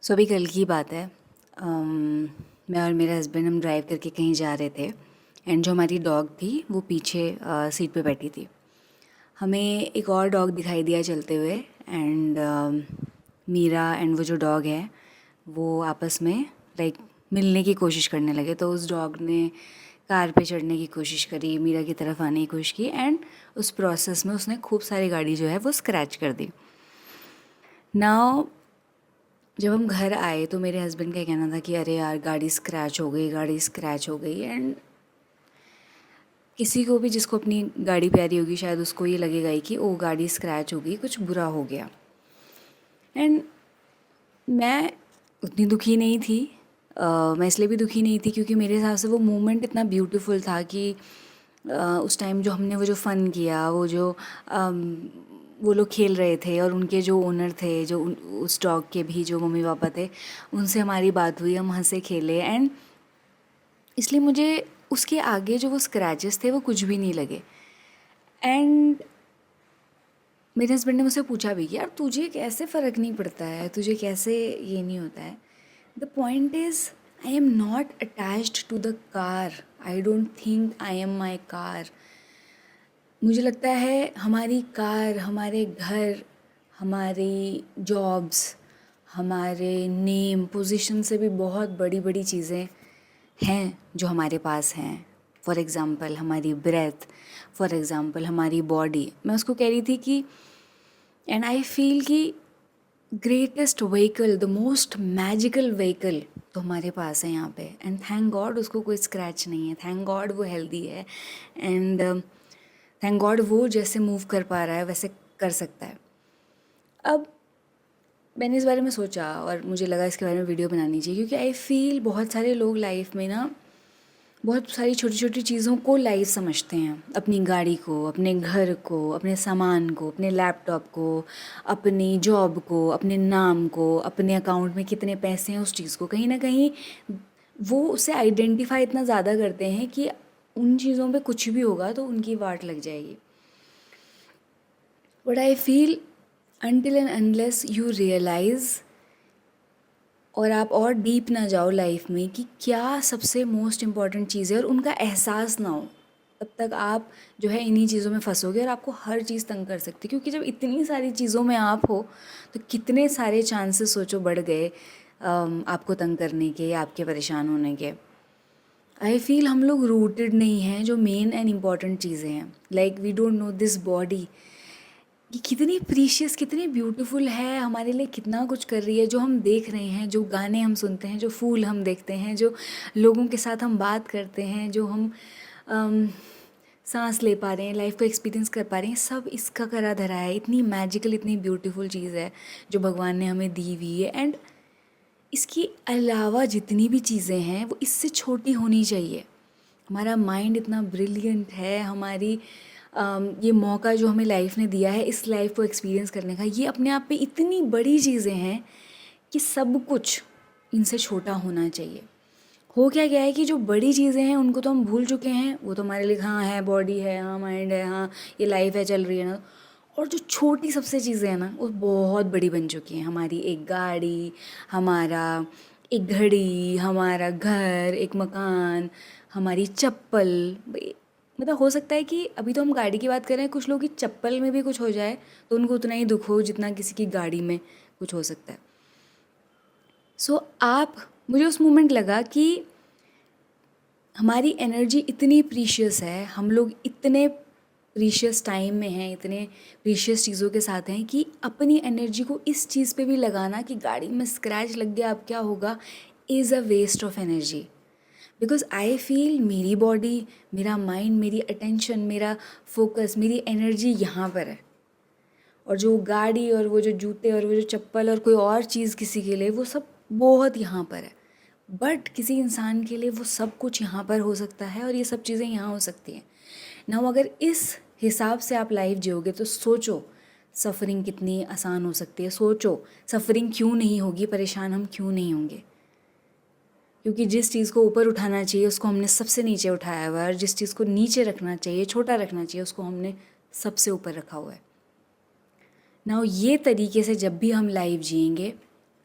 सो अभी कल की बात है। मैं और मेरे हस्बैंड हम ड्राइव करके कहीं जा रहे थे एंड जो हमारी डॉग थी वो पीछे सीट पे बैठी थी। हमें एक और डॉग दिखाई दिया चलते हुए एंड मीरा एंड वो जो डॉग है वो आपस में लाइक मिलने की कोशिश करने लगे। तो उस डॉग ने कार पे चढ़ने की कोशिश करी, मीरा की तरफ आने की कोशिश की एंड उस प्रोसेस में उसने खूब सारी गाड़ी जो है वो स्क्रैच कर दी। नाउ जब हम घर आए तो मेरे हस्बैंड का कहना था कि अरे यार गाड़ी स्क्रैच हो गई, गाड़ी स्क्रैच हो गई। एंड किसी को भी जिसको अपनी गाड़ी प्यारी होगी शायद उसको ये लगेगा ही कि ओ गाड़ी स्क्रैच हो गई, कुछ बुरा हो गया। एंड मैं उतनी दुखी नहीं थी। मैं इसलिए भी दुखी नहीं थी क्योंकि मेरे हिसाब से वो मोमेंट इतना ब्यूटीफुल था कि उस टाइम जो हमने वो जो फ़न किया, वो जो वो लोग खेल रहे थे और उनके जो ओनर थे, जो उस डॉग के भी जो मम्मी पापा थे, उनसे हमारी बात हुई, हम हंसे खेले। एंड इसलिए मुझे उसके आगे जो वो स्क्रैचेस थे वो कुछ भी नहीं लगे। एंड मेरे हस्बैंड ने मुझसे पूछा भी कि यार तुझे कैसे फ़र्क नहीं पड़ता है, तुझे कैसे ये नहीं होता है। The point is I am not attached to the car, I don't think I am my car. मुझे लगता है हमारी कार, हमारे घर, हमारी जॉब्स, हमारे नेम पोजीशन से भी बहुत बड़ी बड़ी चीज़ें हैं जो हमारे पास हैं। फॉर एग्ज़ाम्पल हमारी ब्रेथ, फॉर एग्ज़ाम्पल हमारी बॉडी। मैं उसको कह रही थी कि एंड आई फील कि greatest vehicle, the most magical vehicle तो हमारे पास है यहाँ पे। एंड थैंक गॉड उसको कोई स्क्रैच नहीं है, थैंक गॉड वो हेल्दी है एंड थैंक गॉड वो जैसे मूव कर पा रहा है वैसे कर सकता है। अब मैंने इस बारे में सोचा और मुझे लगा इसके बारे में वीडियो बनानी चाहिए क्योंकि आई फील बहुत सारे लोग लाइफ में ना बहुत सारी छोटी छोटी चीज़ों को लाइफ समझते हैं। अपनी गाड़ी को, अपने घर को, अपने सामान को, अपने लैपटॉप को, अपनी जॉब को, अपने नाम को, अपने अकाउंट में कितने पैसे हैं उस चीज़ को। कहीं ना कहीं वो उसे आइडेंटिफाई इतना ज़्यादा करते हैं कि उन चीज़ों पे कुछ भी होगा तो उनकी वाट लग जाएगी। But I feel until and unless you realise और आप और डीप ना जाओ लाइफ में कि क्या सबसे मोस्ट इम्पॉर्टेंट चीज़ है और उनका एहसास ना हो, तब तक आप जो है इन्हीं चीज़ों में फंसोगे और आपको हर चीज़ तंग कर सकती है। क्योंकि जब इतनी सारी चीज़ों में आप हो तो कितने सारे चांसेस सोचो बढ़ गए आपको तंग करने के या आपके परेशान होने के। आई फील हम लोग रूटेड नहीं हैं जो मेन एंड इम्पॉर्टेंट चीज़ें हैं। Like we don't know this body कि कितनी प्रीशियस, कितनी ब्यूटीफुल है, हमारे लिए कितना कुछ कर रही है। जो हम देख रहे हैं, जो गाने हम सुनते हैं, जो फूल हम देखते हैं, जो लोगों के साथ हम बात करते हैं, जो हम सांस ले पा रहे हैं, लाइफ को एक्सपीरियंस कर पा रहे हैं, सब इसका करा धरा है। इतनी मैजिकल, इतनी ब्यूटीफुल चीज़ है जो भगवान ने हमें दी हुई है। एंड इसके अलावा जितनी भी चीज़ें हैं वो इससे छोटी होनी चाहिए। हमारा माइंड इतना ब्रिलियंट है, हमारी ये मौका जो हमें लाइफ ने दिया है इस लाइफ को एक्सपीरियंस करने का, ये अपने आप में इतनी बड़ी चीज़ें हैं कि सब कुछ इनसे छोटा होना चाहिए। हो क्या गया है कि जो बड़ी चीज़ें हैं उनको तो हम भूल चुके हैं। वो तो हमारे लिए हाँ है, बॉडी है, हाँ माइंड है, हाँ ये लाइफ है चल रही है ना। और जो छोटी सबसे चीज़ें हैं ना वो बहुत बड़ी बन चुकी हैं। हमारी एक गाड़ी, हमारा एक घड़ी, हमारा घर, एक मकान, हमारी चप्पल। मतलब हो सकता है कि अभी तो हम गाड़ी की बात कर रहे हैं, कुछ लोगों की चप्पल में भी कुछ हो जाए तो उनको उतना ही दुख हो जितना किसी की गाड़ी में कुछ हो सकता है। सो आप मुझे उस मोमेंट लगा कि हमारी एनर्जी इतनी प्रीशियस है, हम लोग इतने प्रीशियस टाइम में हैं, इतने प्रीशियस चीज़ों के साथ हैं कि अपनी एनर्जी को इस चीज़ पे भी लगाना कि गाड़ी में स्क्रैच लग गया अब क्या होगा, is a waste of energy. Because I feel मेरी बॉडी, मेरा माइंड, मेरी अटेंशन, मेरा फोकस, मेरी एनर्जी यहाँ पर है। और जो गाड़ी और वो जो जूते और वो जो चप्पल और कोई और चीज़ किसी के लिए वो सब बहुत यहाँ पर है। बट किसी इंसान के लिए वो सब कुछ यहाँ पर हो सकता है और ये सब चीज़ें यहाँ हो सकती हैं ना। अगर इस हिसाब से आप लाइफ जियोगे तो सोचो सफ़रिंग कितनी आसान हो सकती है। सोचो सफ़रिंग क्यों नहीं होगी, परेशान हम क्यों नहीं होंगे। क्योंकि जिस चीज़ को ऊपर उठाना चाहिए उसको हमने सबसे नीचे उठाया हुआ है और जिस चीज़ को नीचे रखना चाहिए, छोटा रखना चाहिए, उसको हमने सबसे ऊपर रखा हुआ है। ना ये तरीके से जब भी हम लाइफ जिएंगे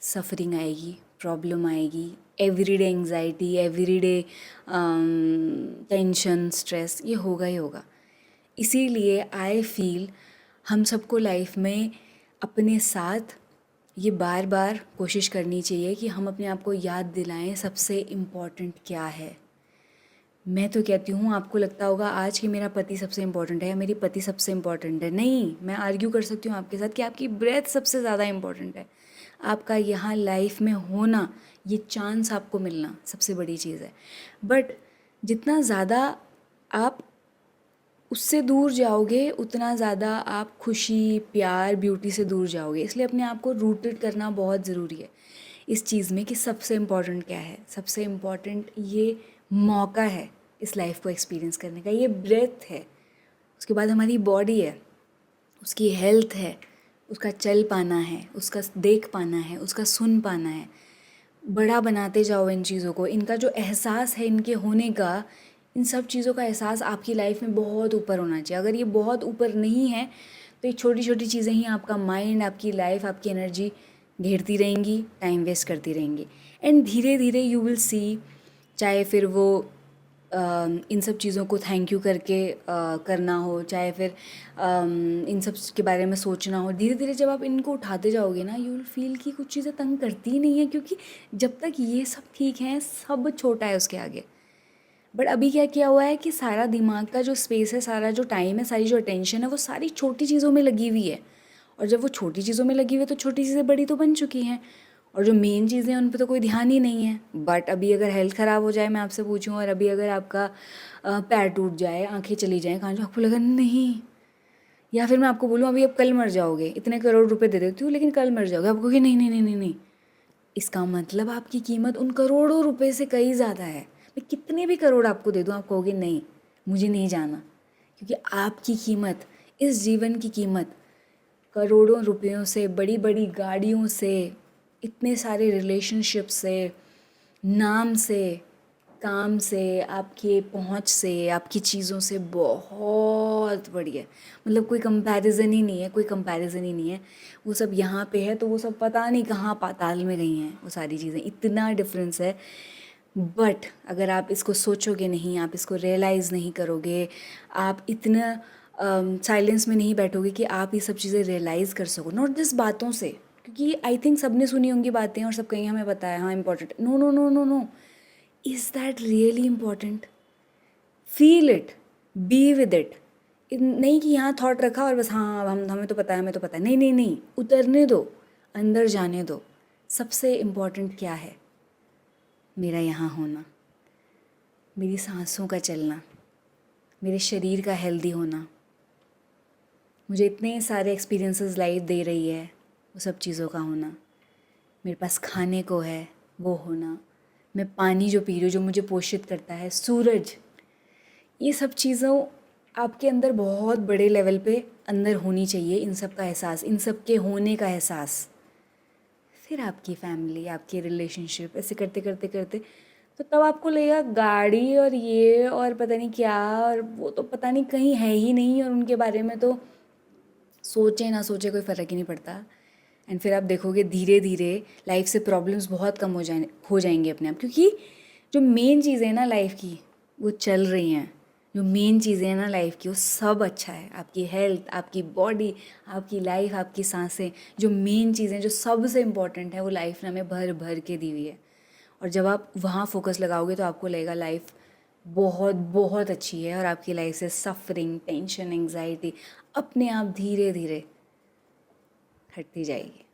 सफरिंग आएगी, प्रॉब्लम आएगी, everyday anxiety, everyday tension, stress, ये होगा ही होगा। इसीलिए आई फील हम सबको लाइफ में अपने साथ ये बार बार कोशिश करनी चाहिए कि हम अपने आप को याद दिलाएं सबसे इम्पॉर्टेंट क्या है। मैं तो कहती हूँ, आपको लगता होगा आज कि मेरा पति सबसे इम्पॉर्टेंट है या मेरी पति सबसे इम्पॉर्टेंट है। नहीं, मैं आर्ग्यू कर सकती हूँ आपके साथ कि आपकी ब्रेथ सबसे ज़्यादा इम्पॉर्टेंट है। आपका यहाँ लाइफ में होना, ये चांस आपको मिलना सबसे बड़ी चीज़ है। बट जितना ज़्यादा आप उससे दूर जाओगे उतना ज़्यादा आप खुशी, प्यार, ब्यूटी से दूर जाओगे। इसलिए अपने आप को रूटेड करना बहुत ज़रूरी है इस चीज़ में कि सबसे इम्पॉर्टेंट क्या है। सबसे इम्पॉर्टेंट ये मौका है इस लाइफ को एक्सपीरियंस करने का, ये ब्रेथ है। उसके बाद हमारी बॉडी है, उसकी हेल्थ है, उसका चल पाना है, उसका देख पाना है, उसका सुन पाना है। बड़ा बनाते जाओ इन चीज़ों को। इनका जो एहसास है इनके होने का, इन सब चीज़ों का एहसास आपकी लाइफ में बहुत ऊपर होना चाहिए। अगर ये बहुत ऊपर नहीं है तो ये छोटी छोटी चीज़ें ही आपका माइंड, आपकी लाइफ, आपकी एनर्जी घेरती रहेंगी, टाइम वेस्ट करती रहेंगी। एंड धीरे धीरे यू विल सी, चाहे फिर वो इन सब चीज़ों को थैंक यू करके करना हो, चाहे फिर इन सब के बारे में सोचना हो, धीरे धीरे जब आप इनको उठाते जाओगे ना, यू विल फील कि कुछ चीज़ें तंग करती ही नहीं है, क्योंकि जब तक ये सब ठीक है सब छोटा है उसके आगे। बट अभी क्या किया हुआ है कि सारा दिमाग का जो स्पेस है, सारा जो टाइम है, सारी जो अटेंशन है, वो सारी छोटी चीज़ों में लगी हुई है। और जब वो छोटी चीज़ों में लगी हुई है तो छोटी चीज़ें बड़ी तो बन चुकी हैं, और जो मेन चीज़ें हैं उन पे तो कोई ध्यान ही नहीं है। बट अभी अगर हेल्थ ख़राब हो जाए, मैं आपसे पूछूं, और अभी अगर आपका पैर टूट जाए, आंखें चली जाएँ, कान जो, आपको लगा नहीं, या फिर मैं आपको बोलूँ अभी आप कल मर जाओगे, इतने करोड़ रुपए दे देती हूँ लेकिन कल मर जाओगे, आप कहोगे नहीं नहीं नहीं नहीं नहीं। इसका मतलब आपकी कीमत उन करोड़ों रुपए से कहीं ज़्यादा है। मैं कितने भी करोड़ आपको दे दूँ, आप कहोगे नहीं, मुझे नहीं जाना, क्योंकि आपकी कीमत, इस जीवन की कीमत करोड़ों रुपयों से, बड़ी बड़ी गाड़ियों से, इतने सारे रिलेशनशिप से, नाम से, काम से, आपके पहुंच से, आपकी चीज़ों से बहुत बड़ी है। मतलब कोई कंपैरिजन ही नहीं है, कोई कंपैरिजन ही नहीं है। वो सब यहाँ पे है तो वो सब पता नहीं कहाँ पाताल में गई हैं वो सारी चीज़ें, इतना डिफरेंस है। बट अगर आप इसको सोचोगे नहीं, आप इसको रियलाइज़ नहीं करोगे, आप इतना साइलेंस में नहीं बैठोगे कि आप ये सब चीज़ें रियलाइज़ कर सको, नॉट जस्ट बातों से, क्योंकि आई थिंक सब ने सुनी होंगी बातें और सब कहीं हमें पता है हाँ important. No no no no no, is that really important? Feel it, be with it. नहीं कि यहाँ थॉट रखा और बस हाँ हम हमें तो पता है, हमें तो पता है। नहीं नहीं नहीं, उतरने दो, अंदर जाने दो। सबसे इम्पॉर्टेंट क्या है? मेरा यहाँ होना, मेरी सांसों का चलना, मेरे शरीर का हेल्दी होना। मुझे इतने सारे एक्सपीरियंसेस लाइफ दे रही है, वो सब चीज़ों का होना। मेरे पास खाने को है, वो होना। मैं पानी जो पी रही हूँ, जो मुझे पोषित करता है, सूरज, ये सब चीज़ों आपके अंदर बहुत बड़े लेवल पे अंदर होनी चाहिए। इन सब का एहसास, इन सब के होने का एहसास। फिर आपकी फैमिली, आपके रिलेशनशिप, ऐसे करते करते करते तो तब आपको लगेगा गाड़ी और ये और पता नहीं क्या, और वो तो पता नहीं कहीं है ही नहीं, और उनके बारे में तो सोचे ना सोचे कोई फ़र्क ही नहीं पड़ता। एंड फिर आप देखोगे धीरे धीरे लाइफ से प्रॉब्लम्स बहुत कम हो जाएंगे अपने आप, क्योंकि जो मेन चीज़ें हैं ना लाइफ की वो चल रही हैं। जो मेन चीज़ें हैं ना लाइफ की वो सब अच्छा है। आपकी हेल्थ, आपकी बॉडी, आपकी लाइफ, आपकी सांसें, जो मेन चीज़ें जो सबसे इम्पॉर्टेंट है वो लाइफ ने हमें भर भर के दी हुई है। और जब आप वहाँ फोकस लगाओगे तो आपको लगेगा लाइफ बहुत बहुत अच्छी है, और आपकी लाइफ से सफरिंग, टेंशन, एंग्जाइटी अपने आप धीरे धीरे हटती जाएगी।